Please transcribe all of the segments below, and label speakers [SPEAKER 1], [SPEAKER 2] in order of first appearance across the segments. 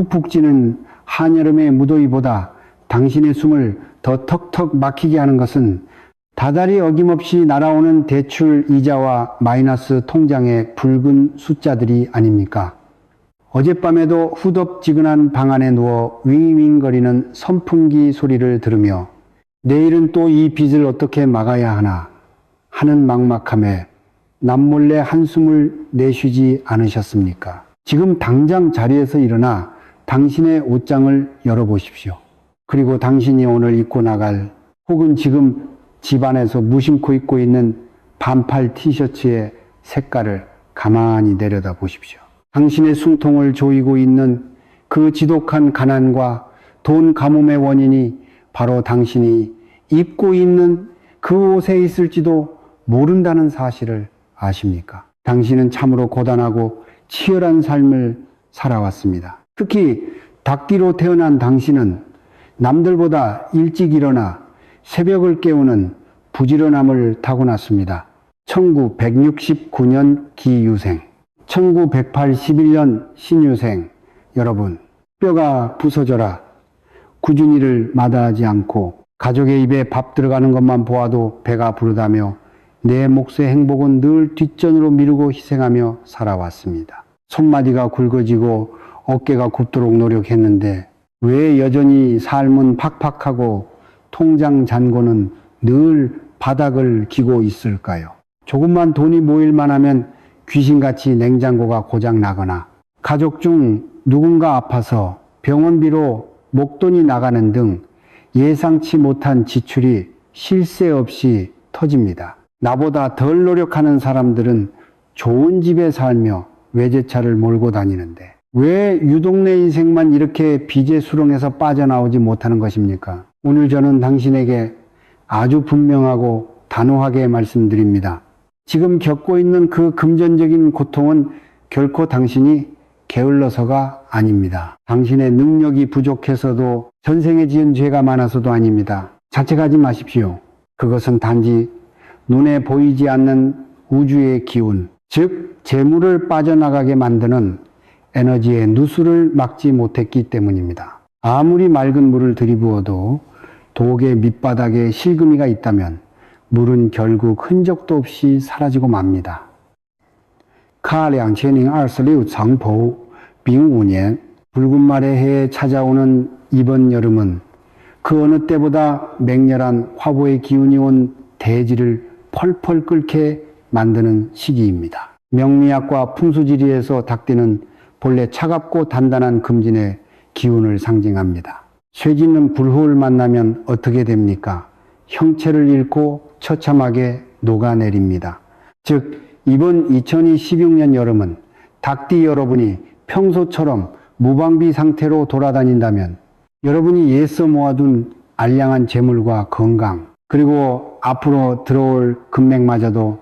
[SPEAKER 1] 푹푹 찌는 한여름의 무더위보다 당신의 숨을 더 턱턱 막히게 하는 것은 다달이 어김없이 날아오는 대출 이자와 마이너스 통장의 붉은 숫자들이 아닙니까? 어젯밤에도 후덥지근한 방 안에 누워 윙윙거리는 선풍기 소리를 들으며 내일은 또 이 빚을 어떻게 막아야 하나 하는 막막함에 남몰래 한숨을 내쉬지 않으셨습니까? 지금 당장 자리에서 일어나 당신의 옷장을 열어보십시오. 그리고 당신이 오늘 입고 나갈 혹은 지금 집안에서 무심코 입고 있는 반팔 티셔츠의 색깔을 가만히 내려다 보십시오. 당신의 숨통을 조이고 있는 그 지독한 가난과 돈 가뭄의 원인이 바로 당신이 입고 있는 그 옷에 있을지도 모른다는 사실을 아십니까? 당신은 참으로 고단하고 치열한 삶을 살아왔습니다. 특히 닭띠로 태어난 당신은 남들보다 일찍 일어나 새벽을 깨우는 부지런함을 타고났습니다. 1969년 기유생, 1981년 신유생. 여러분, 뼈가 부서져라 꾸준히를 마다하지 않고 가족의 입에 밥 들어가는 것만 보아도 배가 부르다며 내 몫의 행복은 늘 뒷전으로 미루고 희생하며 살아왔습니다. 손마디가 굵어지고 어깨가 굽도록 노력했는데 왜 여전히 삶은 팍팍하고 통장 잔고는 늘 바닥을 기고 있을까요? 조금만 돈이 모일만 하면 귀신같이 냉장고가 고장 나거나 가족 중 누군가 아파서 병원비로 목돈이 나가는 등 예상치 못한 지출이 쉴 새 없이 터집니다. 나보다 덜 노력하는 사람들은 좋은 집에 살며 외제차를 몰고 다니는데 왜 유동네 인생만 이렇게 빚의 수렁에서 빠져나오지 못하는 것입니까? 오늘 저는 당신에게 아주 분명하고 단호하게 말씀드립니다. 지금 겪고 있는 그 금전적인 고통은 결코 당신이 게을러서가 아닙니다. 당신의 능력이 부족해서도 전생에 지은 죄가 많아서도 아닙니다. 자책하지 마십시오. 그것은 단지 눈에 보이지 않는 우주의 기운, 즉 재물을 빠져나가게 만드는 에너지의 누수를 막지 못했기 때문입니다. 아무리 맑은 물을 들이부어도 독의 밑바닥에 실금이가 있다면 물은 결국 흔적도 없이 사라지고 맙니다. 카 2026 장포 빙5년 붉은 말의 해에 찾아오는 이번 여름은 그 어느 때보다 맹렬한 화보의 기운이 온 대지를 펄펄 끓게 만드는 시기입니다. 명리학과 풍수지리에서 닭띠는 본래 차갑고 단단한 금진의 기운을 상징합니다. 쇠짓는 불호를 만나면 어떻게 됩니까? 형체를 잃고 처참하게 녹아내립니다. 즉 이번 2026년 여름은 닭띠 여러분이 평소처럼 무방비 상태로 돌아다닌다면 여러분이 애써 모아둔 알량한 재물과 건강 그리고 앞으로 들어올 금맥마저도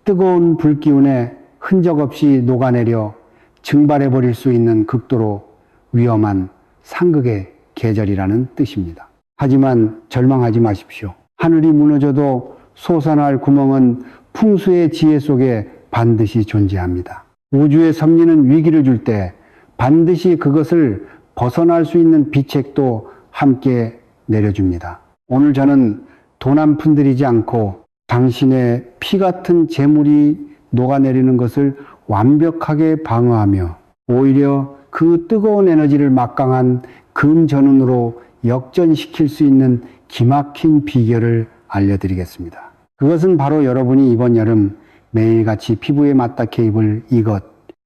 [SPEAKER 1] 뜨거운 불기운에 흔적 없이 녹아내려 증발해버릴 수 있는 극도로 위험한 상극의 계절이라는 뜻입니다. 하지만 절망하지 마십시오. 하늘이 무너져도 솟아날 구멍은 풍수의 지혜 속에 반드시 존재합니다. 우주의 섭리는 위기를 줄 때 반드시 그것을 벗어날 수 있는 비책도 함께 내려줍니다. 오늘 저는 돈 한 푼 들이지 않고 당신의 피 같은 재물이 녹아내리는 것을 완벽하게 방어하며 오히려 그 뜨거운 에너지를 막강한 금전운으로 역전시킬 수 있는 기막힌 비결을 알려드리겠습니다. 그것은 바로 여러분이 이번 여름 매일같이 피부에 맞닿게 입을 이것,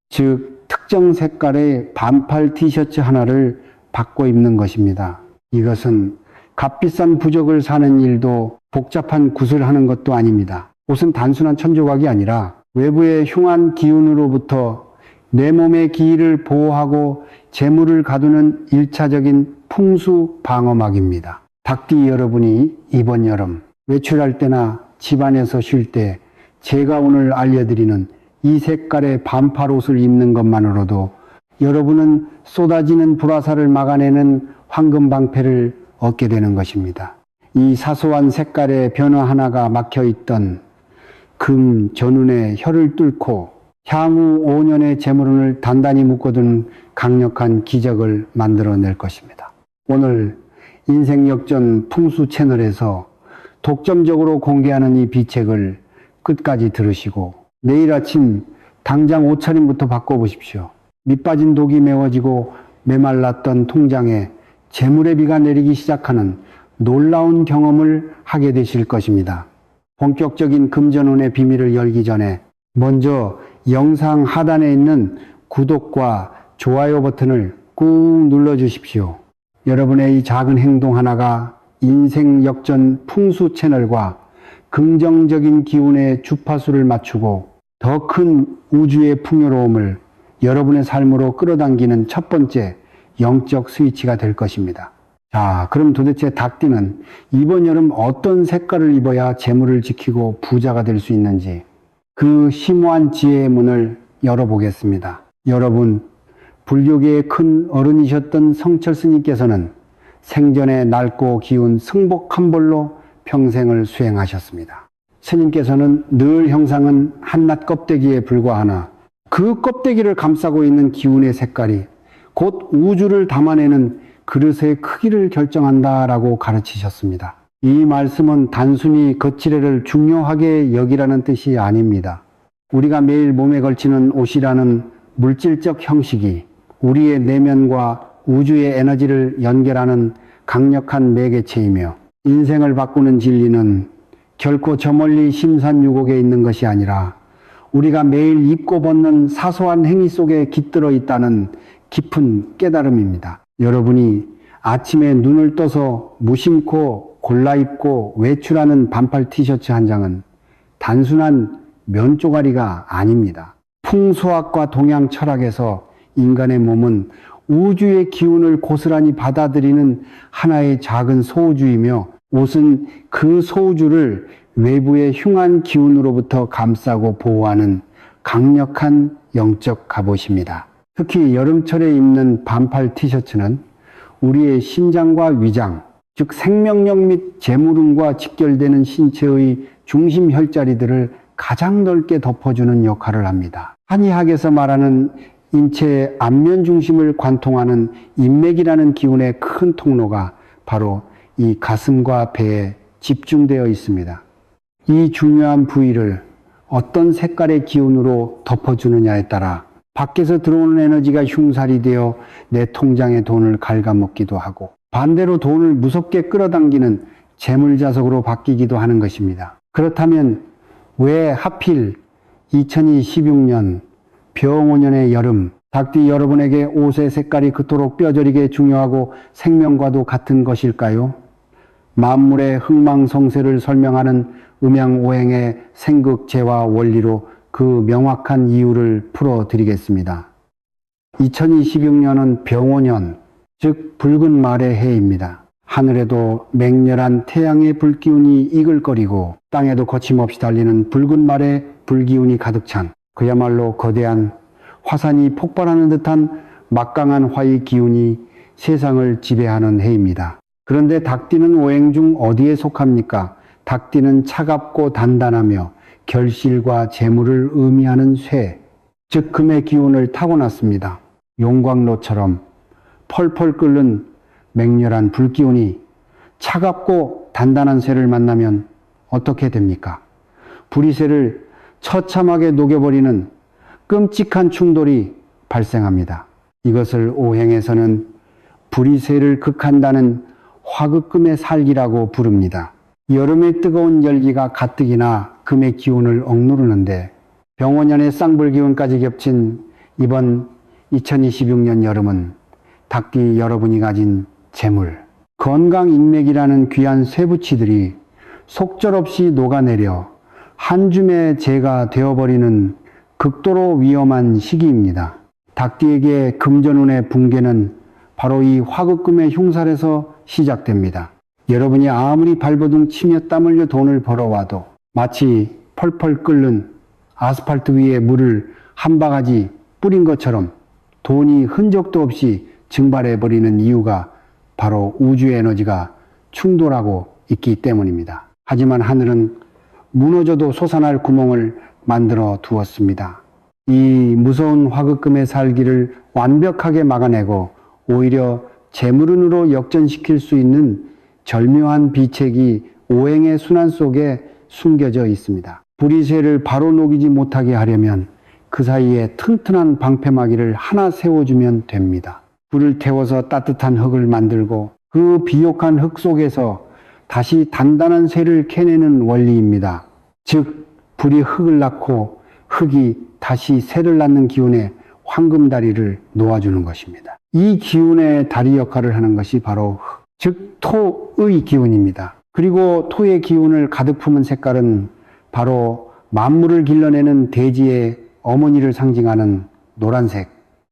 [SPEAKER 1] 즉 특정 색깔의 반팔 티셔츠 하나를 바꿔 입는 것입니다. 이것은 값비싼 부적을 사는 일도 복잡한 굿을 하는 것도 아닙니다. 옷은 단순한 천조각이 아니라 외부의 흉한 기운으로부터 내 몸의 기일을 보호하고 재물을 가두는 1차적인 풍수 방어막입니다. 닭띠 여러분이 이번 여름 외출할 때나 집안에서 쉴 때 제가 오늘 알려드리는 이 색깔의 반팔 옷을 입는 것만으로도 여러분은 쏟아지는 불화살을 막아내는 황금 방패를 얻게 되는 것입니다. 이 사소한 색깔의 변화 하나가 막혀있던 금 전운의 혀를 뚫고 향후 5년의 재물운을 단단히 묶어둔 강력한 기적을 만들어낼 것입니다. 오늘 인생역전 풍수 채널에서 독점적으로 공개하는 이 비책을 끝까지 들으시고 내일 아침 당장 옷차림부터 바꿔보십시오. 밑빠진 독이 메워지고 메말랐던 통장에 재물의 비가 내리기 시작하는 놀라운 경험을 하게 되실 것입니다. 본격적인 금전운의 비밀을 열기 전에 먼저 영상 하단에 있는 구독과 좋아요 버튼을 꾹 눌러주십시오. 여러분의 이 작은 행동 하나가 인생 역전 풍수 채널과 긍정적인 기운의 주파수를 맞추고 더 큰 우주의 풍요로움을 여러분의 삶으로 끌어당기는 첫 번째 영적 스위치가 될 것입니다. 자, 그럼 도대체 닭띠는 이번 여름 어떤 색깔을 입어야 재물을 지키고 부자가 될 수 있는지 그 심오한 지혜의 문을 열어보겠습니다. 여러분, 불교계의 큰 어른이셨던 성철 스님께서는 생전에 낡고 기운 승복 한 벌로 평생을 수행하셨습니다. 스님께서는 늘 형상은 한낱 껍데기에 불과하나 그 껍데기를 감싸고 있는 기운의 색깔이 곧 우주를 담아내는 그릇의 크기를 결정한다라고 가르치셨습니다. 이 말씀은 단순히 거칠애를 중요하게 여기라는 뜻이 아닙니다. 우리가 매일 몸에 걸치는 옷이라는 물질적 형식이 우리의 내면과 우주의 에너지를 연결하는 강력한 매개체이며 인생을 바꾸는 진리는 결코 저 멀리 심산유곡에 있는 것이 아니라 우리가 매일 입고 벗는 사소한 행위 속에 깃들어 있다는 깊은 깨달음입니다. 여러분이 아침에 눈을 떠서 무심코 골라입고 외출하는 반팔 티셔츠 한 장은 단순한 면 쪼가리가 아닙니다. 풍수학과 동양 철학에서 인간의 몸은 우주의 기운을 고스란히 받아들이는 하나의 작은 소우주이며 옷은 그 소우주를 외부의 흉한 기운으로부터 감싸고 보호하는 강력한 영적 갑옷입니다. 특히 여름철에 입는 반팔 티셔츠는 우리의 심장과 위장, 즉 생명력 및 재물운과 직결되는 신체의 중심 혈자리들을 가장 넓게 덮어주는 역할을 합니다. 한의학에서 말하는 인체의 안면 중심을 관통하는 인맥이라는 기운의 큰 통로가 바로 이 가슴과 배에 집중되어 있습니다. 이 중요한 부위를 어떤 색깔의 기운으로 덮어주느냐에 따라 밖에서 들어오는 에너지가 흉살이 되어 내 통장의 돈을 갉아먹기도 하고 반대로 돈을 무섭게 끌어당기는 재물자석으로 바뀌기도 하는 것입니다. 그렇다면 왜 하필 2026년 병오년의 여름 닭띠 여러분에게 옷의 색깔이 그토록 뼈저리게 중요하고 생명과도 같은 것일까요? 만물의 흥망성쇠를 설명하는 음양오행의 생극재화 원리로 그 명확한 이유를 풀어드리겠습니다. 2026년은 병오년, 즉 붉은 말의 해입니다. 하늘에도 맹렬한 태양의 불기운이 이글거리고 땅에도 거침없이 달리는 붉은 말의 불기운이 가득 찬 그야말로 거대한 화산이 폭발하는 듯한 막강한 화의 기운이 세상을 지배하는 해입니다. 그런데 닭띠는 오행 중 어디에 속합니까? 닭띠는 차갑고 단단하며 결실과 재물을 의미하는 쇠, 즉 금의 기운을 타고났습니다. 용광로처럼 펄펄 끓는 맹렬한 불기운이 차갑고 단단한 쇠를 만나면 어떻게 됩니까? 불이 쇠를 처참하게 녹여버리는 끔찍한 충돌이 발생합니다. 이것을 오행에서는 불이 쇠를 극한다는 화극금의 살기라고 부릅니다. 여름의 뜨거운 열기가 가뜩이나 금의 기운을 억누르는데 병오년의 쌍불기운까지 겹친 이번 2026년 여름은 닭띠 여러분이 가진 재물, 건강인맥이라는 귀한 쇠붙이들이 속절없이 녹아내려 한 줌의 재가 되어버리는 극도로 위험한 시기입니다. 닭띠에게 금전운의 붕괴는 바로 이 화극금의 흉살에서 시작됩니다. 여러분이 아무리 발버둥 치며 땀 흘려 돈을 벌어와도 마치 펄펄 끓는 아스팔트 위에 물을 한 바가지 뿌린 것처럼 돈이 흔적도 없이 증발해버리는 이유가 바로 우주의 에너지가 충돌하고 있기 때문입니다. 하지만 하늘은 무너져도 솟아날 구멍을 만들어 두었습니다. 이 무서운 화급금의 살기를 완벽하게 막아내고 오히려 재물운으로 역전시킬 수 있는 절묘한 비책이 오행의 순환 속에 숨겨져 있습니다. 불이 쇠를 바로 녹이지 못하게 하려면 그 사이에 튼튼한 방패막이를 하나 세워주면 됩니다. 불을 태워서 따뜻한 흙을 만들고 그 비옥한 흙 속에서 다시 단단한 쇠를 캐내는 원리입니다. 즉 불이 흙을 낳고 흙이 다시 쇠를 낳는 기운에 황금다리를 놓아주는 것입니다. 이 기운의 다리 역할을 하는 것이 바로 흙, 즉 토의 기운입니다. 그리고 토의 기운을 가득 품은 색깔은 바로 만물을 길러내는 대지의 어머니를 상징하는 노란색,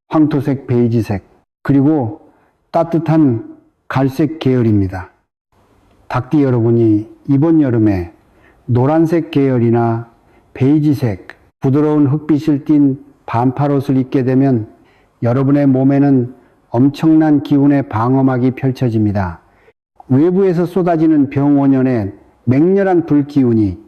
[SPEAKER 1] 황토색, 베이지색, 그리고 따뜻한 갈색 계열입니다. 닭띠 여러분이 이번 여름에 노란색 계열이나 베이지색, 부드러운 흙빛을 띤 반팔옷을 입게 되면 여러분의 몸에는 엄청난 기운의 방어막이 펼쳐집니다. 외부에서 쏟아지는 병원연의 맹렬한 불기운이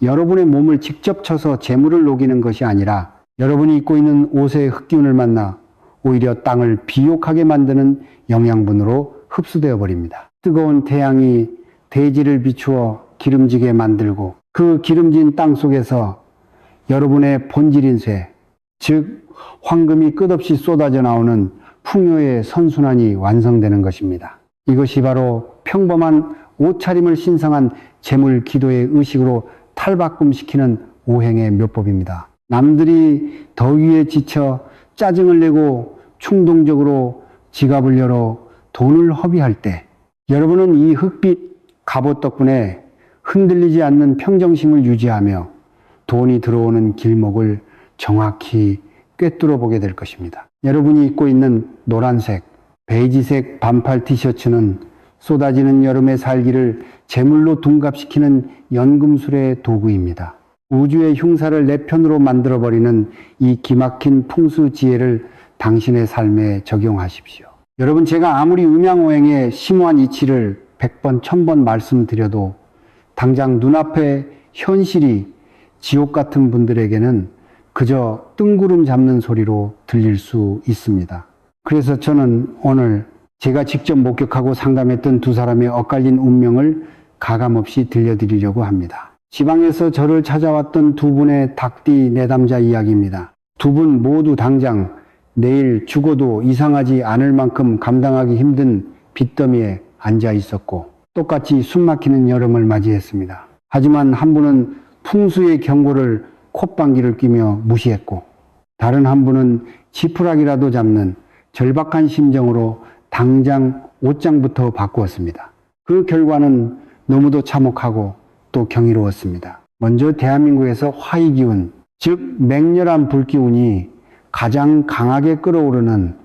[SPEAKER 1] 여러분의 몸을 직접 쳐서 재물을 녹이는 것이 아니라 여러분이 입고 있는 옷의 흙기운을 만나 오히려 땅을 비옥하게 만드는 영양분으로 흡수되어 버립니다. 뜨거운 태양이 대지를 비추어 기름지게 만들고 그 기름진 땅 속에서 여러분의 본질인 쇠, 즉 황금이 끝없이 쏟아져 나오는 풍요의 선순환이 완성되는 것입니다. 이것이 바로 평범한 옷차림을 신성한 재물 기도의 의식으로 탈바꿈시키는 오행의 묘법입니다. 남들이 더위에 지쳐 짜증을 내고 충동적으로 지갑을 열어 돈을 허비할 때 여러분은 이 흙빛 갑옷 덕분에 흔들리지 않는 평정심을 유지하며 돈이 들어오는 길목을 정확히 꿰뚫어 보게 될 것입니다. 여러분이 입고 있는 노란색, 베이지색 반팔 티셔츠는 쏟아지는 여름의 살기를 제물로 둔갑시키는 연금술의 도구입니다. 우주의 흉사를 내 편으로 만들어버리는 이 기막힌 풍수 지혜를 당신의 삶에 적용하십시오. 여러분, 제가 아무리 음양오행의 심오한 이치를 100번, 1000번 말씀드려도 당장 눈앞의 현실이 지옥 같은 분들에게는 그저 뜬구름 잡는 소리로 들릴 수 있습니다. 그래서 저는 오늘 제가 직접 목격하고 상담했던 두 사람의 엇갈린 운명을 가감없이 들려드리려고 합니다. 지방에서 저를 찾아왔던 두 분의 닭띠 내담자 이야기입니다. 두 분 모두 당장 내일 죽어도 이상하지 않을 만큼 감당하기 힘든 빚더미에 앉아 있었고 똑같이 숨막히는 여름을 맞이했습니다. 하지만 한 분은 풍수의 경고를 콧방귀를 뀌며 무시했고 다른 한 분은 지푸라기라도 잡는 절박한 심정으로 당장 옷장부터 바꾸었습니다. 그 결과는 너무도 참혹하고 또 경이로웠습니다. 먼저 대한민국에서 화이기운, 즉 맹렬한 불기운이 가장 강하게 끓어오르는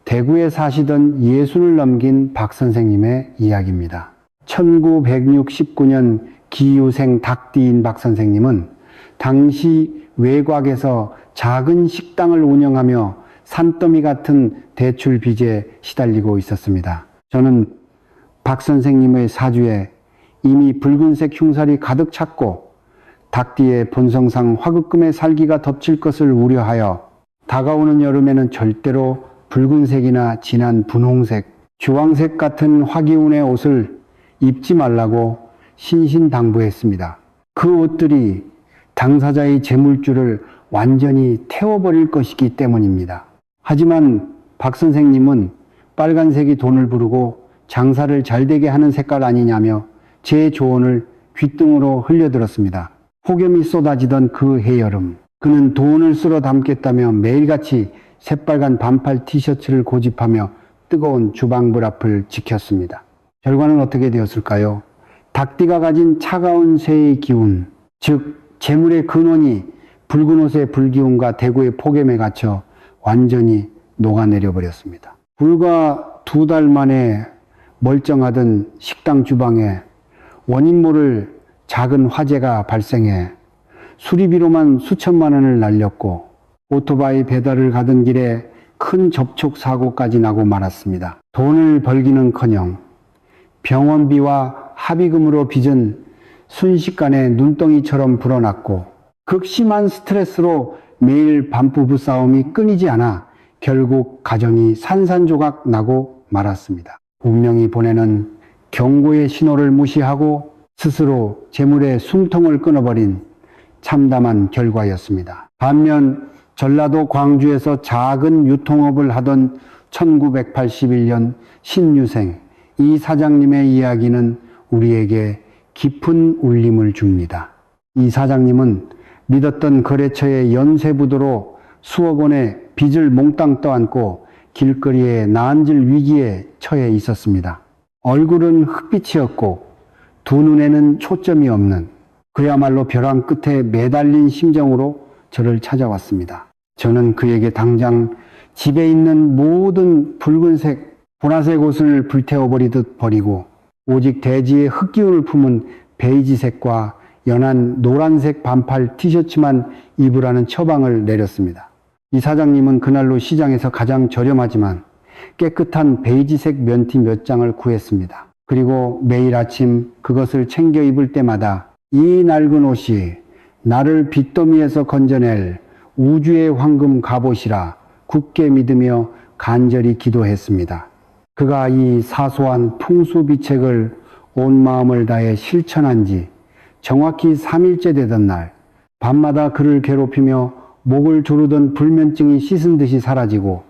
[SPEAKER 1] 대구에 사시던 60을 넘긴 박 선생님의 이야기입니다. 1969년 기유생 닭띠인 박 선생님은 당시 외곽에서 작은 식당을 운영하며 산더미 같은 대출 빚에 시달리고 있었습니다. 저는 박 선생님의 사주에 이미 붉은색 흉살이 가득 찼고 닭띠의 본성상 화급금의 살기가 덮칠 것을 우려하여 다가오는 여름에는 절대로 붉은색이나 진한 분홍색, 주황색 같은 화기운의 옷을 입지 말라고 신신당부했습니다. 그 옷들이 당사자의 재물줄을 완전히 태워버릴 것이기 때문입니다. 하지만 박 선생님은 빨간색이 돈을 부르고 장사를 잘되게 하는 색깔 아니냐며 제 조언을 귓등으로 흘려들었습니다. 폭염이 쏟아지던 그 해여름, 그는 돈을 쓸어 담겠다며 매일같이 새빨간 반팔 티셔츠를 고집하며 뜨거운 주방불 앞을 지켰습니다. 결과는 어떻게 되었을까요? 닭띠가 가진 차가운 새의 기운, 즉 재물의 근원이 붉은 옷의 불기운과 대구의 폭염에 갇혀 완전히 녹아내려 버렸습니다. 불과 2달 만에 멀쩡하던 식당 주방에 원인 모를 작은 화재가 발생해 수리비로만 수천만 원을 날렸고 오토바이 배달을 가던 길에 큰 접촉 사고까지 나고 말았습니다. 돈을 벌기는커녕 병원비와 합의금으로 빚은 순식간에 눈덩이처럼 불어났고 극심한 스트레스로 매일 반부부 싸움이 끊이지 않아 결국 가정이 산산조각 나고 말았습니다. 운명이 보내는 경고의 신호를 무시하고 스스로 재물의 숨통을 끊어버린 참담한 결과였습니다. 반면 전라도 광주에서 작은 유통업을 하던 1981년 신유생 이 사장님의 이야기는 우리에게 깊은 울림을 줍니다. 이 사장님은 믿었던 거래처의 연쇄부도로 수억 원의 빚을 몽땅 떠안고 길거리에 나앉을 위기에 처해 있었습니다. 얼굴은 흑빛이었고 두 눈에는 초점이 없는 그야말로 벼랑 끝에 매달린 심정으로 저를 찾아왔습니다. 저는 그에게 당장 집에 있는 모든 붉은색, 보라색 옷을 불태워버리듯 버리고 오직 대지의 흑기운을 품은 베이지색과 연한 노란색 반팔 티셔츠만 입으라는 처방을 내렸습니다. 이 사장님은 그날로 시장에서 가장 저렴하지만 깨끗한 베이지색 면티 몇 장을 구했습니다. 그리고 매일 아침 그것을 챙겨 입을 때마다 이 낡은 옷이 나를 빚더미에서 건져낼 우주의 황금 갑옷이라 굳게 믿으며 간절히 기도했습니다. 그가 이 사소한 풍수비책을 온 마음을 다해 실천한 지 정확히 3일째 되던 날, 밤마다 그를 괴롭히며 목을 조르던 불면증이 씻은 듯이 사라지고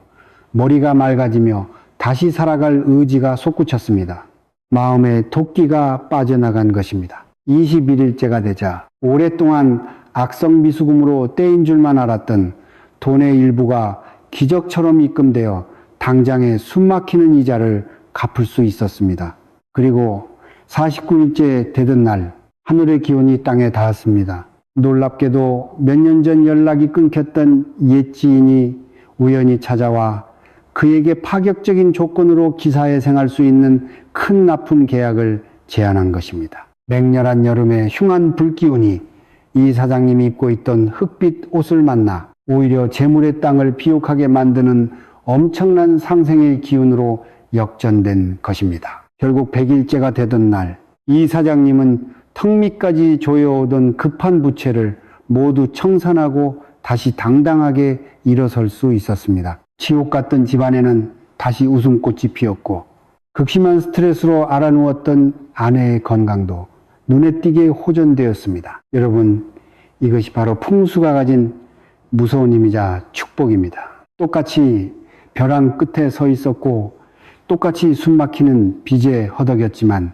[SPEAKER 1] 머리가 맑아지며 다시 살아갈 의지가 솟구쳤습니다. 마음에 도끼가 빠져나간 것입니다. 21일째가 되자 오랫동안 악성미수금으로 떼인 줄만 알았던 돈의 일부가 기적처럼 입금되어 당장에 숨막히는 이자를 갚을 수 있었습니다. 그리고 49일째 되던 날 하늘의 기운이 땅에 닿았습니다. 놀랍게도 몇 년 전 연락이 끊겼던 옛 지인이 우연히 찾아와 그에게 파격적인 조건으로 기사에 생할 수 있는 큰 납품 계약을 제안한 것입니다. 맹렬한 여름에 흉한 불기운이 이 사장님이 입고 있던 흑빛 옷을 만나 오히려 재물의 땅을 비옥하게 만드는 엄청난 상생의 기운으로 역전된 것입니다. 결국 100일째가 되던 날 이 사장님은 턱 밑까지 조여오던 급한 부채를 모두 청산하고 다시 당당하게 일어설 수 있었습니다. 지옥 같던 집안에는 다시 웃음꽃이 피었고 극심한 스트레스로 앓아누웠던 아내의 건강도 눈에 띄게 호전되었습니다. 여러분, 이것이 바로 풍수가 가진 무서운 힘이자 축복입니다. 똑같이 벼랑 끝에 서 있었고 똑같이 숨막히는 빚에 허덕였지만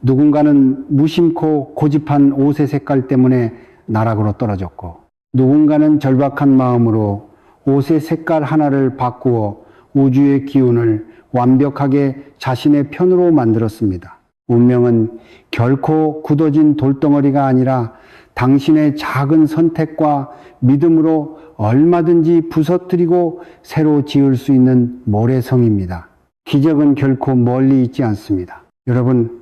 [SPEAKER 1] 누군가는 무심코 고집한 옷의 색깔 때문에 나락으로 떨어졌고 누군가는 절박한 마음으로 옷의 색깔 하나를 바꾸어 우주의 기운을 완벽하게 자신의 편으로 만들었습니다. 운명은 결코 굳어진 돌덩어리가 아니라 당신의 작은 선택과 믿음으로 얼마든지 부서뜨리고 새로 지을 수 있는 모래성입니다. 기적은 결코 멀리 있지 않습니다. 여러분,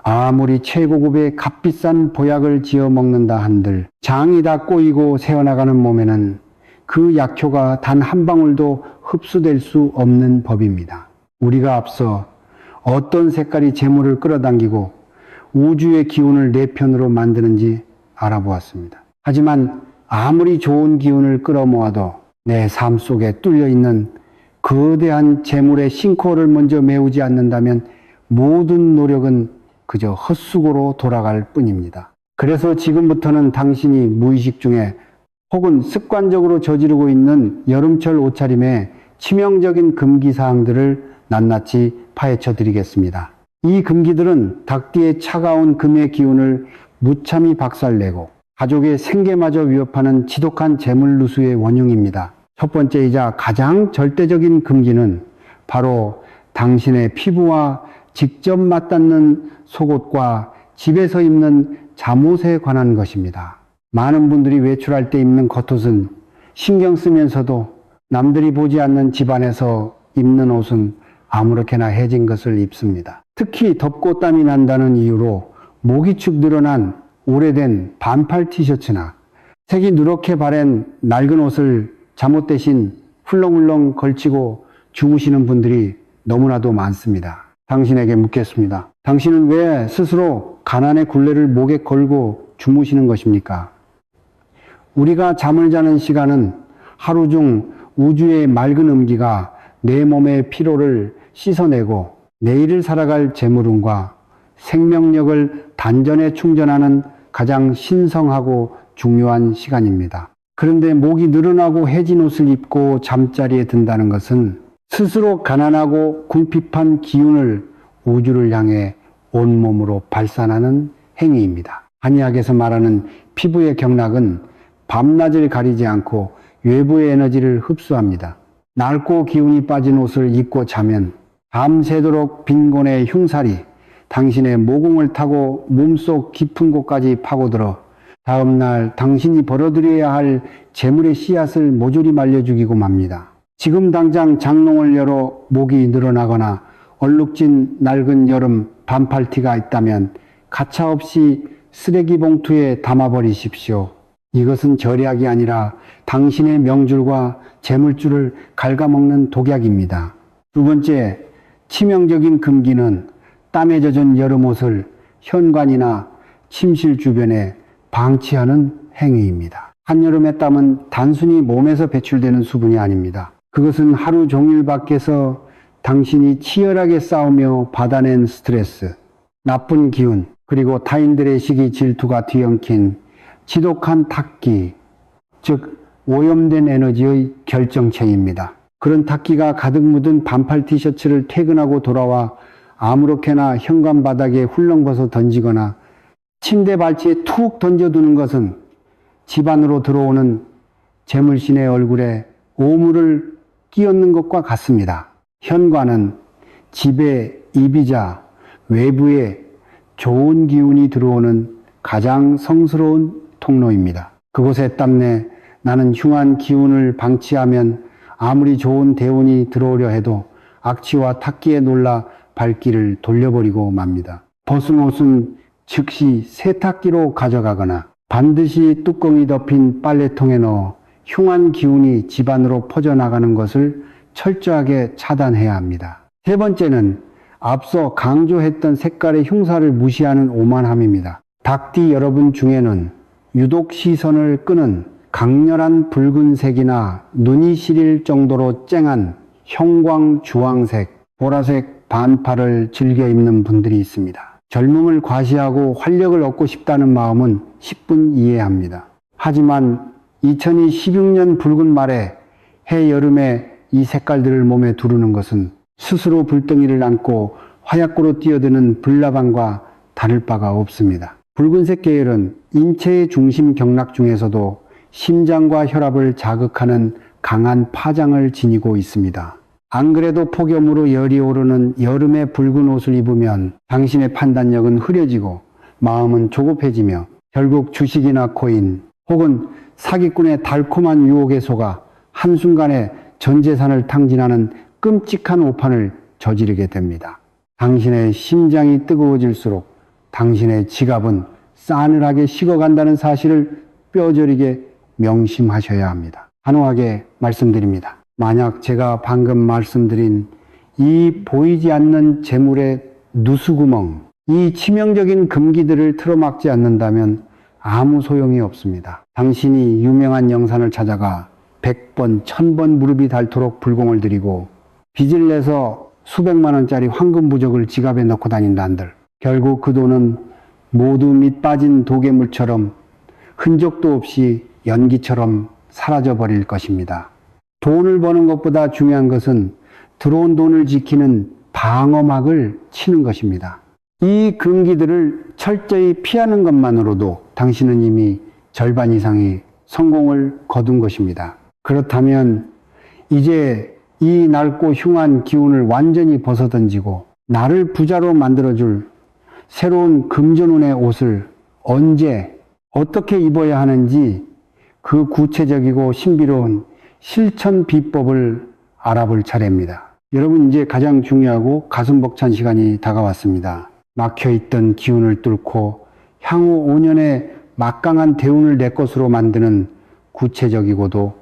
[SPEAKER 1] 아무리 최고급의 값비싼 보약을 지어 먹는다 한들 장이 다 꼬이고 새어나가는 몸에는 그 약효가 단 한 방울도 흡수될 수 없는 법입니다. 우리가 앞서 어떤 색깔이 재물을 끌어당기고 우주의 기운을 내 편으로 만드는지 알아보았습니다. 하지만 아무리 좋은 기운을 끌어모아도 내 삶 속에 뚫려있는 거대한 재물의 싱크홀을 먼저 메우지 않는다면 모든 노력은 그저 헛수고로 돌아갈 뿐입니다. 그래서 지금부터는 당신이 무의식 중에 혹은 습관적으로 저지르고 있는 여름철 옷차림의 치명적인 금기사항들을 낱낱이 파헤쳐 드리겠습니다. 이 금기들은 닭띠의 차가운 금의 기운을 무참히 박살내고 가족의 생계마저 위협하는 지독한 재물누수의 원흉입니다. 첫 번째이자 가장 절대적인 금기는 바로 당신의 피부와 직접 맞닿는 속옷과 집에서 입는 잠옷에 관한 것입니다. 많은 분들이 외출할 때 입는 겉옷은 신경 쓰면서도 남들이 보지 않는 집안에서 입는 옷은 아무렇게나 해진 것을 입습니다. 특히 덥고 땀이 난다는 이유로 목이 축 늘어난 오래된 반팔 티셔츠나 색이 누렇게 바랜 낡은 옷을 잠옷 대신 훌렁훌렁 걸치고 주무시는 분들이 너무나도 많습니다. 당신에게 묻겠습니다. 당신은 왜 스스로 가난의 굴레를 목에 걸고 주무시는 것입니까? 우리가 잠을 자는 시간은 하루 중 우주의 맑은 음기가 내 몸의 피로를 씻어내고 내일을 살아갈 재물운과 생명력을 단전에 충전하는 가장 신성하고 중요한 시간입니다. 그런데 목이 늘어나고 해진 옷을 입고 잠자리에 든다는 것은 스스로 가난하고 궁핍한 기운을 우주를 향해 온몸으로 발산하는 행위입니다. 한의학에서 말하는 피부의 경락은 밤낮을 가리지 않고 외부의 에너지를 흡수합니다. 낡고 기운이 빠진 옷을 입고 자면 밤새도록 빈곤의 흉살이 당신의 모공을 타고 몸속 깊은 곳까지 파고들어 다음날 당신이 벌어들여야 할 재물의 씨앗을 모조리 말려 죽이고 맙니다. 지금 당장 장롱을 열어 목이 늘어나거나 얼룩진 낡은 여름 반팔티가 있다면 가차없이 쓰레기 봉투에 담아버리십시오. 이것은 절약이 아니라 당신의 명줄과 재물줄을 갉아먹는 독약입니다. 두 번째, 치명적인 금기는 땀에 젖은 여름옷을 현관이나 침실 주변에 방치하는 행위입니다. 한여름의 땀은 단순히 몸에서 배출되는 수분이 아닙니다. 그것은 하루 종일 밖에서 당신이 치열하게 싸우며 받아낸 스트레스, 나쁜 기운, 그리고 타인들의 시기 질투가 뒤엉킨 지독한 탁기, 즉 오염된 에너지의 결정체입니다. 그런 탁기가 가득 묻은 반팔 티셔츠를 퇴근하고 돌아와 아무렇게나 현관 바닥에 훌렁벗어 던지거나 침대 발치에 툭 던져두는 것은 집 안으로 들어오는 재물신의 얼굴에 오물을 끼얹는 것과 같습니다. 현관은 집의 이비자 외부에 좋은 기운이 들어오는 가장 성스러운 통로입니다. 그곳에 땀내 나는 흉한 기운을 방치하면 아무리 좋은 대운이 들어오려 해도 악취와 탁기에 놀라 발길을 돌려버리고 맙니다. 벗은 옷은 즉시 세탁기로 가져가거나 반드시 뚜껑이 덮인 빨래통에 넣어 흉한 기운이 집안으로 퍼져나가는 것을 철저하게 차단해야 합니다. 세 번째는 앞서 강조했던 색깔의 흉사를 무시하는 오만함입니다. 닭띠 여러분 중에는 유독 시선을 끄는 강렬한 붉은색이나 눈이 시릴 정도로 쨍한 형광 주황색, 보라색 반팔을 즐겨 입는 분들이 있습니다. 젊음을 과시하고 활력을 얻고 싶다는 마음은 10분 이해합니다. 하지만 2016년 붉은 말에 해 여름에 이 색깔들을 몸에 두르는 것은 스스로 불덩이를 안고 화약고로 뛰어드는 불나방과 다를 바가 없습니다. 붉은색 계열은 인체의 중심 경락 중에서도 심장과 혈압을 자극하는 강한 파장을 지니고 있습니다. 안 그래도 폭염으로 열이 오르는 여름에 붉은 옷을 입으면 당신의 판단력은 흐려지고 마음은 조급해지며 결국 주식이나 코인 혹은 사기꾼의 달콤한 유혹에 속아 한순간에 전 재산을 탕진하는 끔찍한 오판을 저지르게 됩니다. 당신의 심장이 뜨거워질수록 당신의 지갑은 싸늘하게 식어간다는 사실을 뼈저리게 명심하셔야 합니다. 단호하게 말씀드립니다. 만약 제가 방금 말씀드린 이 보이지 않는 재물의 누수구멍, 이 치명적인 금기들을 틀어막지 않는다면 아무 소용이 없습니다. 당신이 유명한 영산을 찾아가 100번, 1000번 무릎이 닳도록 불공을 들이고 빚을 내서 수백만 원짜리 황금 부적을 지갑에 넣고 다닌다 한들 결국 그 돈은 모두 밑빠진 도개물처럼 흔적도 없이 연기처럼 사라져버릴 것입니다. 돈을 버는 것보다 중요한 것은 들어온 돈을 지키는 방어막을 치는 것입니다. 이 금기들을 철저히 피하는 것만으로도 당신은 이미 절반 이상의 성공을 거둔 것입니다. 그렇다면 이제 이 낡고 흉한 기운을 완전히 벗어던지고 나를 부자로 만들어줄 새로운 금전운의 옷을 언제 어떻게 입어야 하는지 그 구체적이고 신비로운 실천 비법을 알아볼 차례입니다. 여러분, 이제 가장 중요하고 가슴 벅찬 시간이 다가왔습니다. 막혀있던 기운을 뚫고 향후 5년의 막강한 대운을 내 것으로 만드는 구체적이고도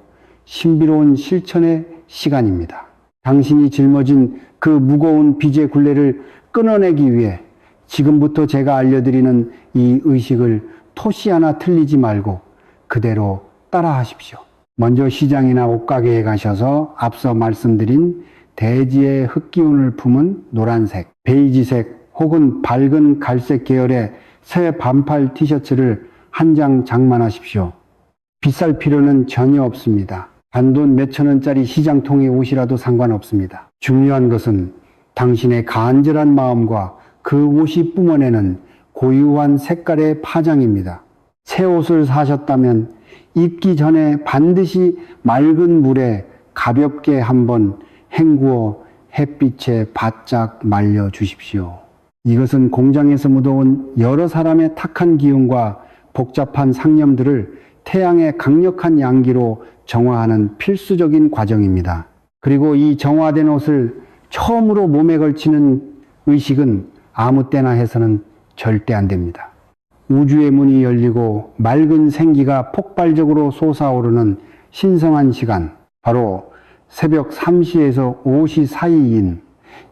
[SPEAKER 1] 신비로운 실천의 시간입니다. 당신이 짊어진 그 무거운 빚의 굴레를 끊어내기 위해 지금부터 제가 알려드리는 이 의식을 토시 하나 틀리지 말고 그대로 따라 하십시오. 먼저 시장이나 옷가게에 가셔서 앞서 말씀드린 대지의 흙기운을 품은 노란색, 베이지색 혹은 밝은 갈색 계열의 새 반팔 티셔츠를 한 장 장만하십시오. 비쌀 필요는 전혀 없습니다. 단돈 몇천 원짜리 시장통의 옷이라도 상관없습니다. 중요한 것은 당신의 간절한 마음과 그 옷이 뿜어내는 고유한 색깔의 파장입니다. 새 옷을 사셨다면 입기 전에 반드시 맑은 물에 가볍게 한번 헹구어 햇빛에 바짝 말려 주십시오. 이것은 공장에서 묻어온 여러 사람의 탁한 기운과 복잡한 상념들을 태양의 강력한 양기로 정화하는 필수적인 과정입니다. 그리고 이 정화된 옷을 처음으로 몸에 걸치는 의식은 아무 때나 해서는 절대 안 됩니다. 우주의 문이 열리고 맑은 생기가 폭발적으로 솟아오르는 신성한 시간, 바로 새벽 3시에서 5시 사이인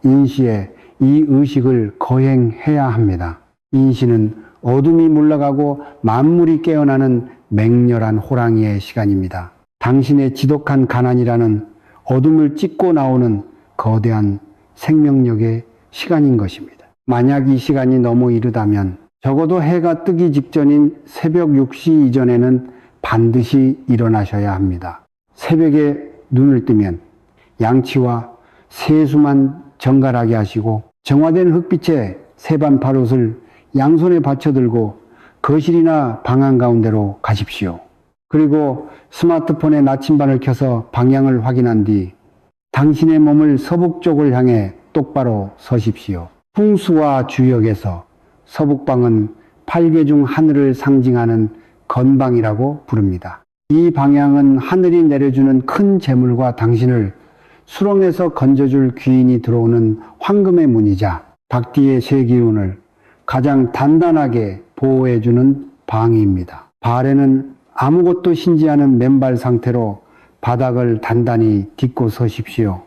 [SPEAKER 1] 인시에 이 의식을 거행해야 합니다. 인시는 어둠이 물러가고 만물이 깨어나는 맹렬한 호랑이의 시간입니다. 당신의 지독한 가난이라는 어둠을 찢고 나오는 거대한 생명력의 시간인 것입니다. 만약 이 시간이 너무 이르다면 적어도 해가 뜨기 직전인 새벽 6시 이전에는 반드시 일어나셔야 합니다. 새벽에 눈을 뜨면 양치와 세수만 정갈하게 하시고 정화된 흙빛에 새반팔옷을 양손에 받쳐들고 거실이나 방 한가운데로 가십시오. 그리고 스마트폰의 나침반을 켜서 방향을 확인한 뒤 당신의 몸을 서북 쪽을 향해 똑바로 서십시오. 풍수와 주역에서 서북방은 8개 중 하늘을 상징하는 건방이라고 부릅니다. 이 방향은 하늘이 내려주는 큰 재물과 당신을 수렁에서 건져줄 귀인이 들어오는 황금의 문이자 닭띠의 새 기운을 가장 단단하게 보호해주는 방위입니다. 발에는 아무것도 신지 않은 맨발 상태로 바닥을 단단히 딛고 서십시오.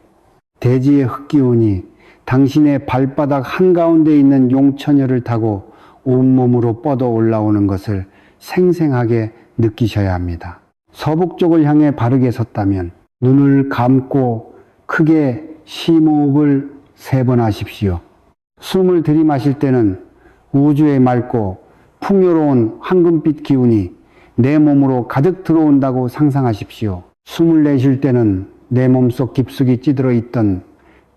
[SPEAKER 1] 대지의 흙기운이 당신의 발바닥 한가운데 있는 용처녀를 타고 온몸으로 뻗어 올라오는 것을 생생하게 느끼셔야 합니다. 서북쪽을 향해 바르게 섰다면 눈을 감고 크게 심호흡을 3번 하십시오. 숨을 들이마실 때는 우주의 맑고 풍요로운 황금빛 기운이 내 몸으로 가득 들어온다고 상상하십시오. 숨을 내쉴 때는 내 몸속 깊숙이 찌들어 있던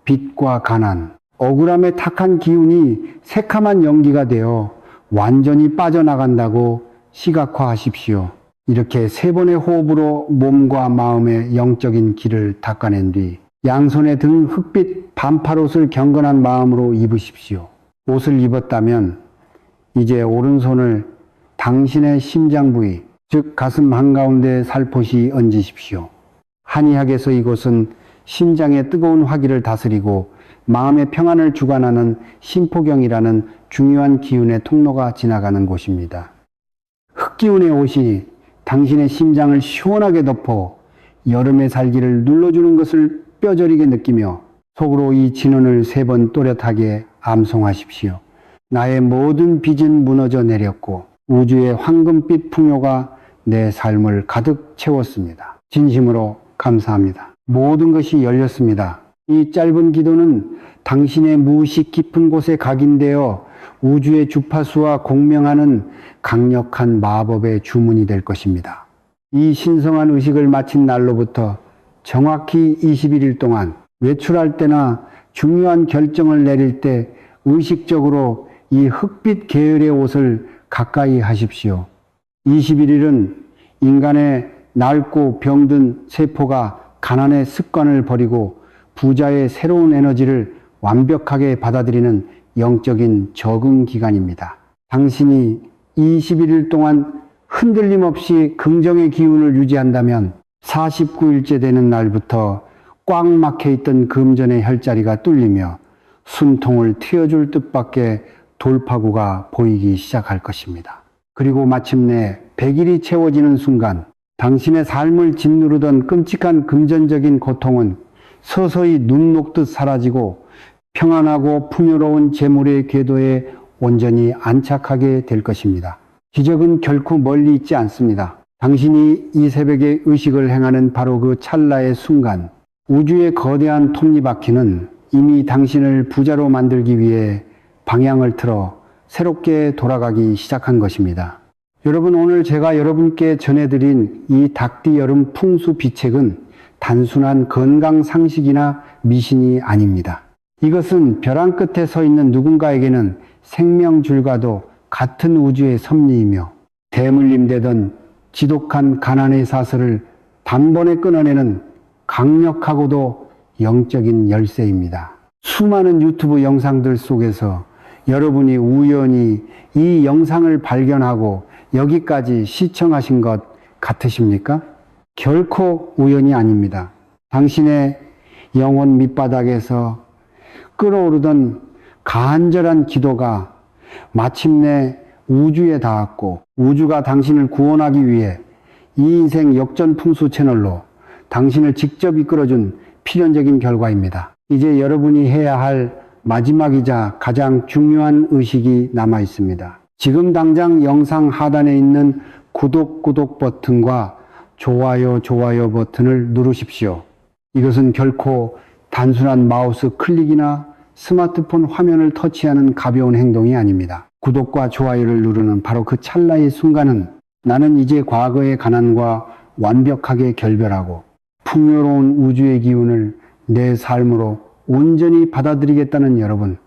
[SPEAKER 1] 빛과 가난, 억울함의 탁한 기운이 새카만 연기가 되어 완전히 빠져나간다고 시각화하십시오. 이렇게 3번의 호흡으로 몸과 마음의 영적인 길을 닦아낸 뒤 양손에 든 흑빛 반팔옷을 경건한 마음으로 입으십시오. 옷을 입었다면 이제 오른손을 당신의 심장 부위, 즉 가슴 한가운데 살포시 얹으십시오. 한의학에서 이곳은 심장의 뜨거운 화기를 다스리고 마음의 평안을 주관하는 심포경이라는 중요한 기운의 통로가 지나가는 곳입니다. 흙기운의 옷이 당신의 심장을 시원하게 덮어 여름의 살기를 눌러주는 것을 뼈저리게 느끼며 속으로 이 진언을 3번 또렷하게 암송하십시오. 나의 모든 빚은 무너져 내렸고 우주의 황금빛 풍요가 내 삶을 가득 채웠습니다. 진심으로 감사합니다. 모든 것이 열렸습니다. 이 짧은 기도는 당신의 무의식 깊은 곳에 각인되어 우주의 주파수와 공명하는 강력한 마법의 주문이 될 것입니다. 이 신성한 의식을 마친 날로부터 정확히 21일 동안 외출할 때나 중요한 결정을 내릴 때 의식적으로 이 흑빛 계열의 옷을 가까이 하십시오. 21일은 인간의 낡고 병든 세포가 가난의 습관을 버리고 부자의 새로운 에너지를 완벽하게 받아들이는 영적인 적응 기간입니다. 당신이 21일 동안 흔들림 없이 긍정의 기운을 유지한다면 49일째 되는 날부터 꽉 막혀있던 금전의 혈자리가 뚫리며 숨통을 트여줄 뜻밖의 돌파구가 보이기 시작할 것입니다. 그리고 마침내 100일이 채워지는 순간 당신의 삶을 짓누르던 끔찍한 금전적인 고통은 서서히 눈 녹듯 사라지고 평안하고 풍요로운 재물의 궤도에 온전히 안착하게 될 것입니다. 기적은 결코 멀리 있지 않습니다. 당신이 이 새벽에 의식을 행하는 바로 그 찰나의 순간, 우주의 거대한 톱니바퀴는 이미 당신을 부자로 만들기 위해 방향을 틀어 새롭게 돌아가기 시작한 것입니다. 여러분, 오늘 제가 여러분께 전해드린 이 닭띠 여름 풍수 비책은 단순한 건강 상식이나 미신이 아닙니다. 이것은 벼랑 끝에 서 있는 누군가에게는 생명줄과도 같은 우주의 섭리이며 대물림되던 지독한 가난의 사슬을 단번에 끊어내는 강력하고도 영적인 열쇠입니다. 수많은 유튜브 영상들 속에서 여러분이 우연히 이 영상을 발견하고 여기까지 시청하신 것 같으십니까? 결코 우연이 아닙니다. 당신의 영혼 밑바닥에서 끓어오르던 간절한 기도가 마침내 우주에 닿았고, 우주가 당신을 구원하기 위해 이 인생 역전풍수 채널로 당신을 직접 이끌어준 필연적인 결과입니다. 이제 여러분이 해야 할 마지막이자 가장 중요한 의식이 남아 있습니다. 지금 당장 영상 하단에 있는 구독 버튼과 좋아요 버튼을 누르십시오. 이것은 결코 단순한 마우스 클릭이나 스마트폰 화면을 터치하는 가벼운 행동이 아닙니다. 구독과 좋아요를 누르는 바로 그 찰나의 순간은 나는 이제 과거의 가난과 완벽하게 결별하고 풍요로운 우주의 기운을 내 삶으로 온전히 받아들이겠다는 여러분,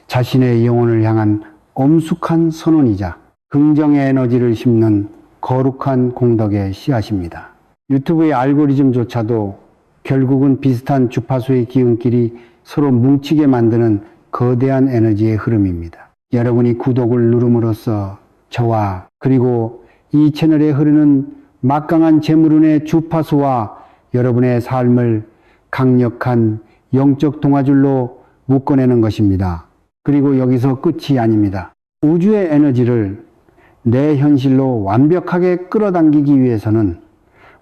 [SPEAKER 1] 자신의 영혼을 향한 엄숙한 선언이자 긍정의 에너지를 심는 거룩한 공덕의 씨앗입니다. 유튜브의 알고리즘조차도 결국은 비슷한 주파수의 기운끼리 서로 뭉치게 만드는 거대한 에너지의 흐름입니다. 여러분이 구독을 누름으로써 저와 그리고 이 채널에 흐르는 막강한 재물운의 주파수와 여러분의 삶을 강력한 영적 동아줄로 묶어내는 것입니다. 그리고 여기서 끝이 아닙니다. 우주의 에너지를 내 현실로 완벽하게 끌어당기기 위해서는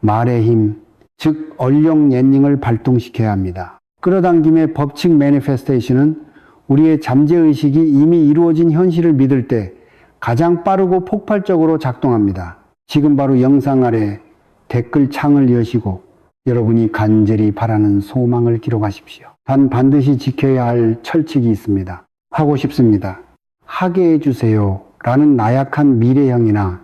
[SPEAKER 1] 말의 힘, 즉 얼령 옌닝을 발동시켜야 합니다. 끌어당김의 법칙 매니페스테이션은 우리의 잠재의식이 이미 이루어진 현실을 믿을 때 가장 빠르고 폭발적으로 작동합니다. 지금 바로 영상 아래 댓글 창을 여시고 여러분이 간절히 바라는 소망을 기록하십시오. 단 반드시 지켜야 할 철칙이 있습니다. 하고 싶습니다. 하게 해주세요 라는 나약한 미래형이나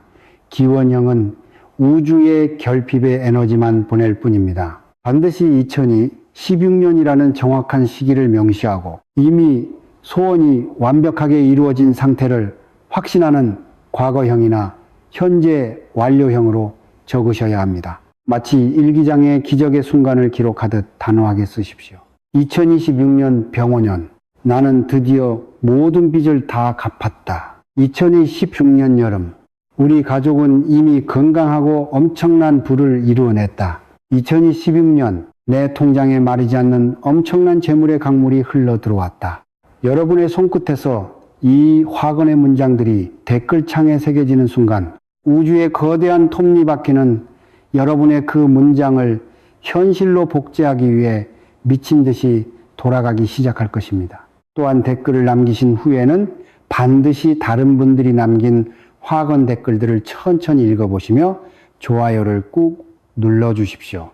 [SPEAKER 1] 기원형은 우주의 결핍의 에너지만 보낼 뿐입니다. 반드시 2016년이라는 정확한 시기를 명시하고 이미 소원이 완벽하게 이루어진 상태를 확신하는 과거형이나 현재 완료형으로 적으셔야 합니다. 마치 일기장에 기적의 순간을 기록하듯 단호하게 쓰십시오. 2026년 병원년, 나는 드디어 모든 빚을 다 갚았다. 2016년 여름, 우리 가족은 이미 건강하고 엄청난 부를 이루어냈다. 2016년, 내 통장에 마르지 않는 엄청난 재물의 강물이 흘러 들어왔다. 여러분의 손끝에서 이 화건의 문장들이 댓글창에 새겨지는 순간 우주의 거대한 톱니바퀴는 여러분의 그 문장을 현실로 복제하기 위해 미친 듯이 돌아가기 시작할 것입니다. 또한 댓글을 남기신 후에는 반드시 다른 분들이 남긴 화건 댓글들을 천천히 읽어보시며 좋아요를 꾹 눌러주십시오.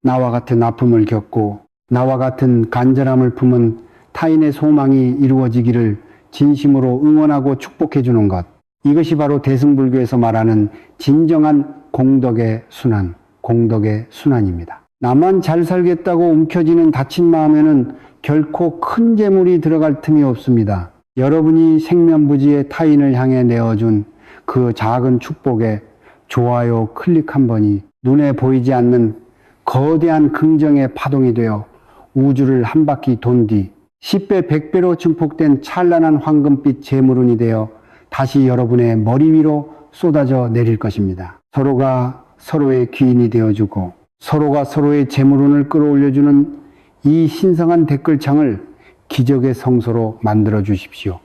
[SPEAKER 1] 나와 같은 아픔을 겪고 나와 같은 간절함을 품은 타인의 소망이 이루어지기를 진심으로 응원하고 축복해주는 것, 이것이 바로 대승불교에서 말하는 진정한 공덕의 순환, 공덕의 순환입니다. 나만 잘 살겠다고 움켜쥐는 다친 마음에는 결코 큰 재물이 들어갈 틈이 없습니다. 여러분이 생면부지의 타인을 향해 내어준 그 작은 축복에 좋아요 클릭 한 번이 눈에 보이지 않는 거대한 긍정의 파동이 되어 우주를 한 바퀴 돈 뒤 10배, 100배로 증폭된 찬란한 황금빛 재물운이 되어 다시 여러분의 머리 위로 쏟아져 내릴 것입니다. 서로가 서로의 귀인이 되어주고 서로가 서로의 재물운을 끌어올려주는 이 신성한 댓글창을 기적의 성소로 만들어 주십시오.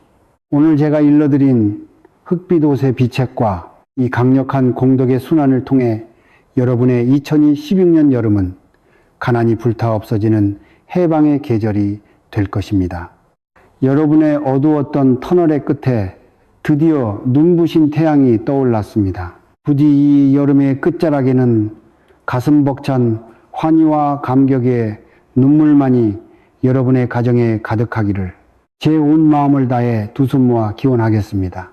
[SPEAKER 1] 오늘 제가 일러드린 흑빛 옷의 비책과 이 강력한 공덕의 순환을 통해 여러분의 2016년 여름은 가난이 불타 없어지는 해방의 계절이 될 것입니다. 여러분의 어두웠던 터널의 끝에 드디어 눈부신 태양이 떠올랐습니다. 부디 이 여름의 끝자락에는 가슴 벅찬 환희와 감격의 눈물만이 여러분의 가정에 가득하기를 제 온 마음을 다해 두 손 모아 기원하겠습니다.